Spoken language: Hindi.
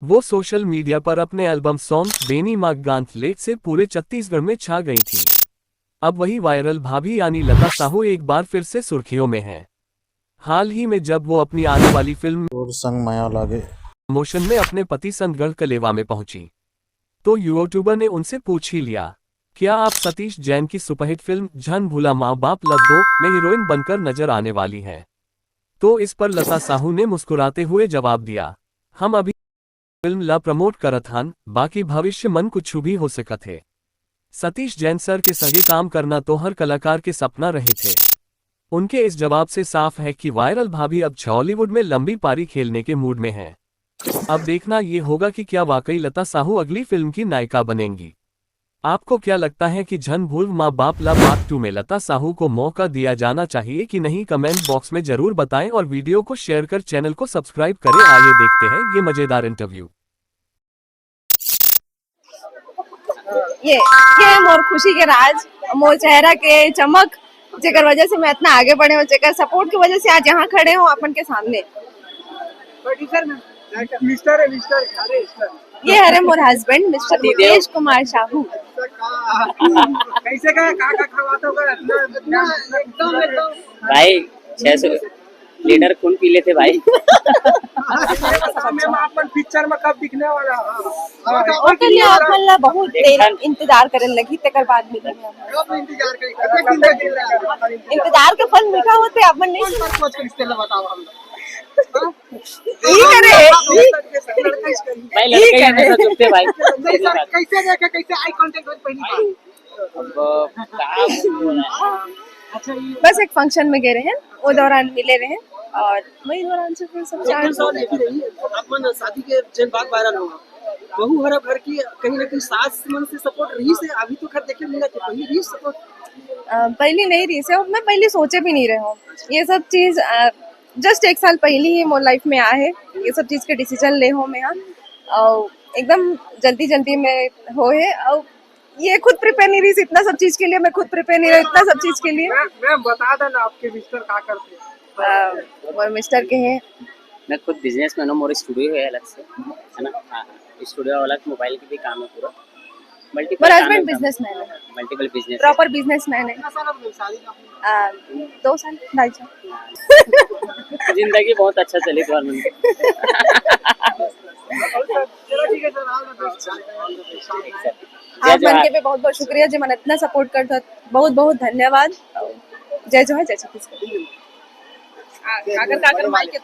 वो सोशल मीडिया पर अपने एल्बम सॉन्ग बेनी मागांथलेट से पूरे छत्तीसगढ़ में छा गई थी। अब वही वायरल भाभी यानी लता साहू एक बार फिर से सुर्खियों में हैं। हाल ही में जब वो अपनी आने वाली फिल्म और संग माया लागे प्रमोशन में अपने पति संग गढ़कलेवा में पहुंची, तो यूट्यूबर ने उनसे पूछ ही लिया, क्या आप सतीश जैन की सुपरहिट फिल्म झन भूला माँ बाप लग दो में हीरोइन बनकर नजर आने वाली हैं? तो इस पर लता साहू ने मुस्कुराते हुए जवाब दिया, हम अभी फिल्म ला प्रमोट करत हन, बाकी भविष्य मन कुछ भी हो सकत है। सतीश जैन सर के संगे काम करना तो हर कलाकार के सपना रहे थे। उनके इस जवाब से साफ है कि वायरल भाभी अब बॉलीवुड में लंबी पारी खेलने के मूड में हैं। अब देखना ये होगा कि क्या वाकई लता साहू अगली फिल्म की नायिका बनेंगी। आपको क्या लगता है कि झन भूल माँ बाप ला पार्ट 2 में लता साहू को मौका दिया जाना चाहिए कि नहीं? कमेंट बॉक्स में जरूर बताएं और वीडियो को शेयर कर चैनल को सब्सक्राइब करें। आइए देखते हैं ये मजेदार इंटरव्यू। ये है मोर खुशी के राज, मोर चेहरा के चमक, जेकर वजह से मैं इतना आगे बढ़े हूँ, जेकर सपोर्ट की वजह से आज यहाँ खड़े हूँ अपन के सामने। ये हरे मोर हस्बैंड मिस्टर नितेश कुमार साहू। कैसे का खवाता होगा भाई 600 लीटर खून पी लेते भाई। अपन पिक्चर में कब दिखने वाला? और के लिए आप मतलब बहुत देर इंतजार करने लगी, तकर बाद मिलेंगे। कब इंतजार करें? इंतजार के फल मीठा होते अपन नहीं सोच कर इसके लिए बताओ हम ई करे भाई लड़के हमेशा चुपते भाई। कैसे देखे, कैसे आई कांटेक्ट हुई पहली बार? अच्छा बस एक फंक्शन में गए रहे, वो दौरान मिले रहे और वही दौरान से फिर सब जान अपन शादी के जन बात वायरल होगा, बहू हर घर की कहीं ना कहीं सास मन से सपोर्ट रही से अभी तो घर देखे मिला कि पहले रही सपोर्ट पहली नहीं रही से, और मैं पहले सोचे भी नहीं रहे हूँ ये सब चीज। जस्ट एक साल पहले ही मोर लाइफ में आए ये सब चीज के डिसीजन ले हो में और एकदम जल्दी में हो है। और ये खुद प्रिपेयर नहीं रही इतना सब चीज के लिए, मैं खुद प्रिपेयर नहीं रही इतना सब चीज के लिए। मैं बता देना आपके मिस्टर क्या करते हैं? और मिस्टर के हैं, मैं खुद बिजनेसमैन हूँ, मोर स्टूडियो है अलग से, है ना। हाँ, स्टूडियो अलग, मोबाइल की भी काम है पूरा। मेरा हस्बैंड बिजनेसमैन है, मल्टीपल बिजनेस, प्रॉपर बिजनेसमैन है। कितना साल हो गए शादी का? 2 साल 2.5 साल। जिंदगी बहुत अच्छा चली गवर्नमेंट। चलो ठीक है सर, आप मन के पे बहुत बहुत शुक्रिया जी, मन इतना सपोर्ट करता, बहुत बहुत धन्यवाद। जय जोहार, जय छत्तीसगढ़। अगर माइक के